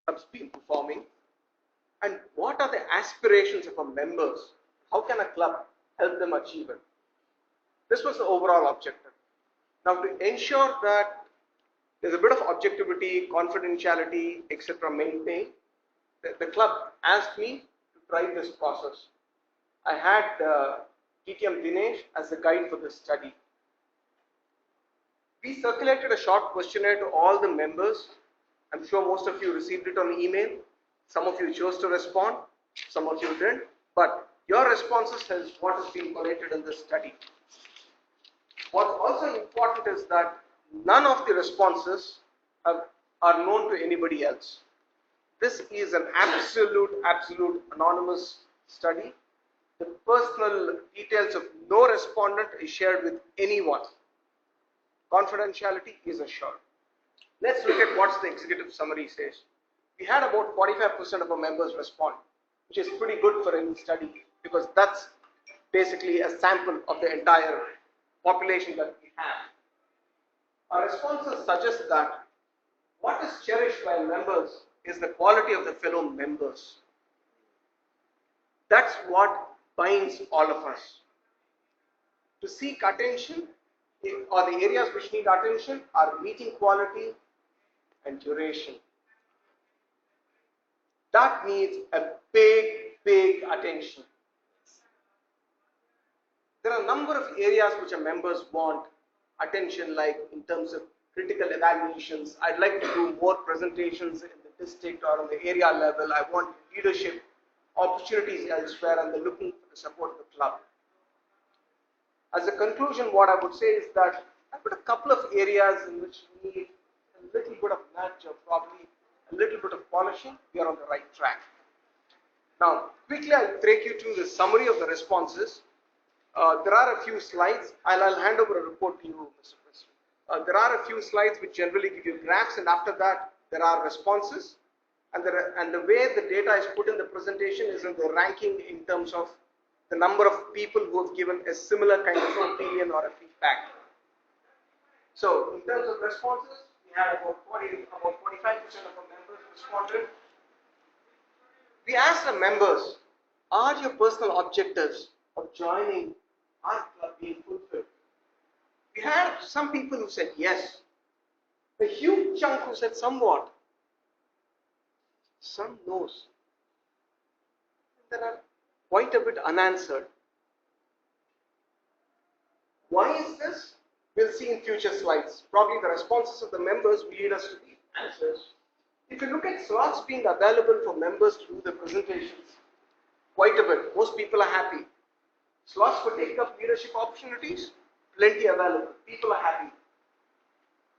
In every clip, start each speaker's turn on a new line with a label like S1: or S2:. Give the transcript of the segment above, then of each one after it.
S1: club's been performing, and what are the aspirations of our members? How can a club help them achieve it? This was the overall objective. Now, to ensure that there's a bit of objectivity, confidentiality, etc. maintained, the club asked me to drive this process. I had TTM Dinesh as the guide for this study. We circulated a short questionnaire to all the members. I'm sure most of you received it on email. Some of you chose to respond, some of you didn't. But your responses is what has been collated in this study. What's also important is that none of the responses are known to anybody else. This is an absolute anonymous study. The personal details of no respondent is shared with anyone. Confidentiality is assured. Let's look at what the executive summary says. We had about 45% of our members respond, which is pretty good for any study because that's basically a sample of the entire population that we have. Our responses suggest that what is cherished by members is the quality of the fellow members. That's what binds all of us. To seek attention, or the areas which need attention are meeting quality and duration. That needs a big attention. There are a number of areas which our members want attention, like in terms of critical evaluations. I'd like to do more presentations in the district or on the area level. I want leadership opportunities elsewhere, and they're looking for the support of the club. As a conclusion, what I would say is that I've got a couple of areas in which we need a little bit of nudge or probably a little bit of polishing. We are on the right track. Now, quickly I'll take you through the summary of the responses. There are a few slides. I'll hand over a report to you, Mr. President. There are a few slides which generally give you graphs, and after that there are responses. And the way the data is put in the presentation is in the ranking in terms of the number of people who have given a similar kind of opinion or a feedback. So, in terms of responses, we had about 25% of our members responded. We asked the members, are your personal objectives of joining our club being fulfilled? We had some people who said yes. A huge chunk who said somewhat. Some no's. There are quite a bit unanswered. Why is this? We'll see in future slides. Probably the responses of the members will lead us to the answers. If you look at slots being available for members to do the presentations, quite a bit. Most people are happy. Slots for taking up leadership opportunities, plenty available. People are happy.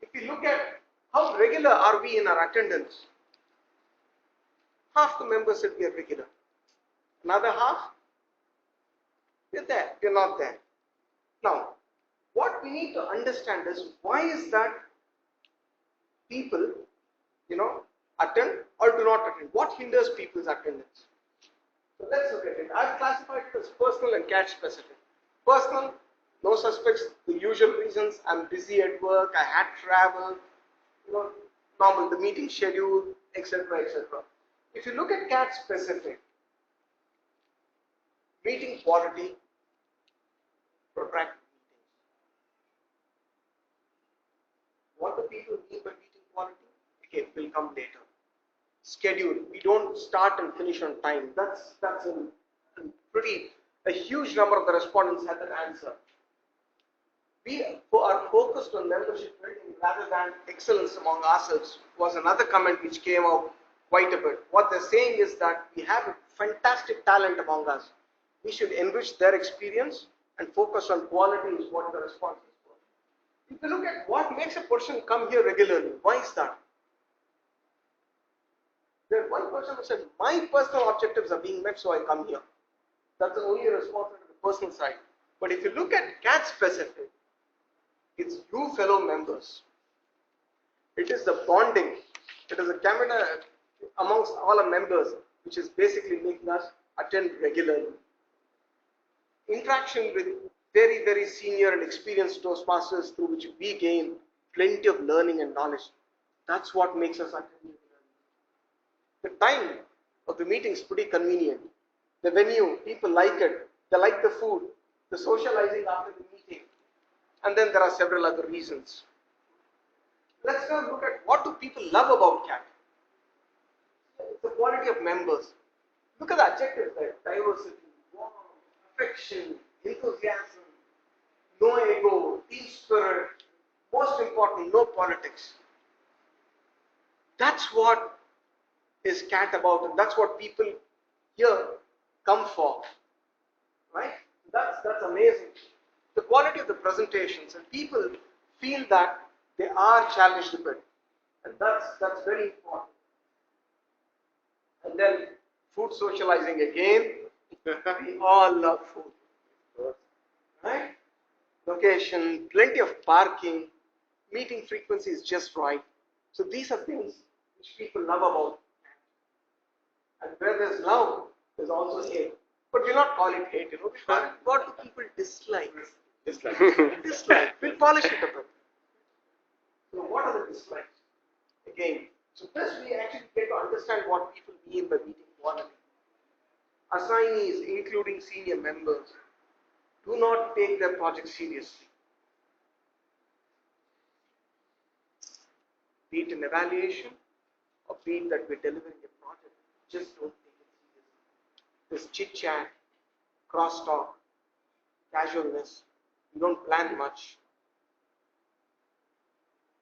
S1: If you look at how regular are we in our attendance, half the members said we are regular. Another half, we're there, we're not there. Now, what we need to understand is why is that people, attend or do not attend? What hinders people's attendance? So let's look at it. I've classified it as personal and catch specific. Personal, no suspects, the usual reasons. I'm busy at work, I had travel, normal, the meeting schedule, etc., etc. If you look at catch specific, meeting quality, protracted meetings. What do people mean by meeting quality? Okay, will come later. Schedule. We don't start and finish on time. That's a huge number of the respondents had that answer. We are focused on membership building rather than excellence among ourselves was another comment which came out quite a bit. What they're saying is that we have a fantastic talent among us. We should enrich their experience and focus on quality is what the response is for. If you look at what makes a person come here regularly, why is that? There's one person who said, my personal objectives are being met, so I come here. That's the only response to the personal side. But if you look at catch specific, it's you fellow members. It is the bonding. It is a camera amongst all our members, which is basically making us attend regularly. Interaction with very senior and experienced Toastmasters through which we gain plenty of learning and knowledge. That's what makes us attend regularly. The time of the meeting is pretty convenient. The venue, people like it. They like the food, the socializing after the meeting. And then there are several other reasons. Let's now look at what do people love about CAT. It's the quality of members. Look at the adjectives there. Diversity, warmth, affection, enthusiasm, no ego, team spirit. Most important, no politics. That's what is CAT about, and that's what people here come for. Right? That's amazing. The quality of the presentations, and people feel that they are challenged a bit. And that's very important. And then food socializing again. We all love food. Right? Location, plenty of parking, meeting frequency is just right. So these are things which people love about. And where there's love, there's also hate. But we'll not call it hate, we call it what do people dislike. Dislike. We'll polish it a bit. So what are the dislikes? Again, so this we actually get to understand what people mean by meeting quality. Assignees, including senior members, do not take their project seriously. Be it an evaluation or be it that we're delivering a project, just don't take it seriously. This chit-chat, cross-talk, casualness, we don't plan much.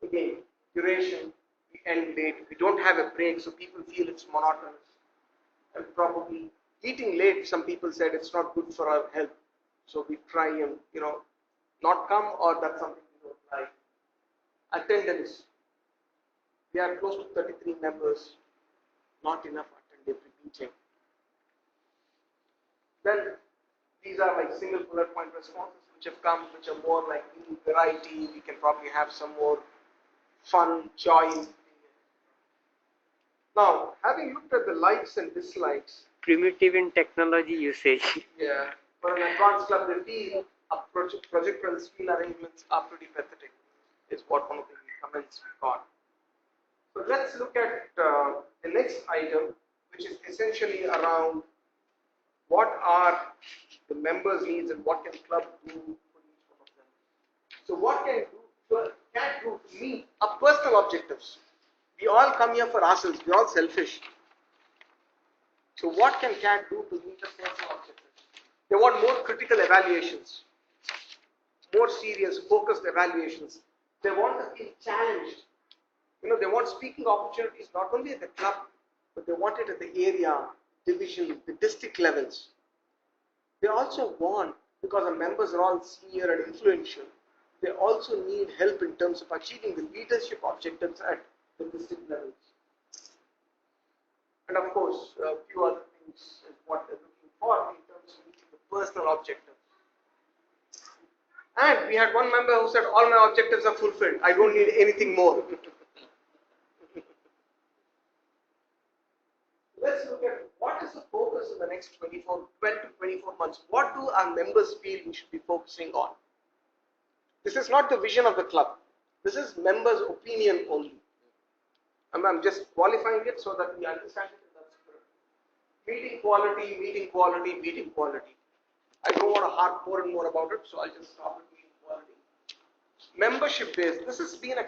S1: Again, duration, we end late, we don't have a break, so people feel it's monotonous. And probably eating late, some people said it's not good for our health. So we try and, not come, or that's something we don't like. Attendance. We are close to 33 members, not enough attend every meeting. Then these are like single bullet point responses which have come, which are more like variety. We can probably have some more fun, joy. Now, having looked at the likes and dislikes.
S2: Primitive in technology usage.
S1: Yeah. For an advanced club, they feel project runs, field arrangements are pretty pathetic, is what one of the comments we got. So let's look at the next item, which is essentially around what are the members' needs and what can club do for each one of them. So what can do to meet our personal objectives? We all come here for ourselves. We're all selfish. So what can CAT do to meet the personal objectives? They want more critical evaluations, more serious, focused evaluations. They want to feel challenged. They want speaking opportunities not only at the club, but they want it at the area, division, the district levels. They also want, because the members are all senior and influential, they also need help in terms of achieving the leadership objectives at the district levels. And of course, a few other things is what they're looking for in terms of meeting the personal objectives. And we had one member who said, all my objectives are fulfilled. I don't need anything more. Let's look at what is the focus in the next 12 to 24 months. What do our members feel we should be focusing on? This is not the vision of the club. This is members' opinion only. I'm just qualifying it so that we understand it in that spirit. Meeting quality, meeting quality, meeting quality. I don't want to harp more and more about it, so I'll just stop at meeting quality. Membership base. This has been a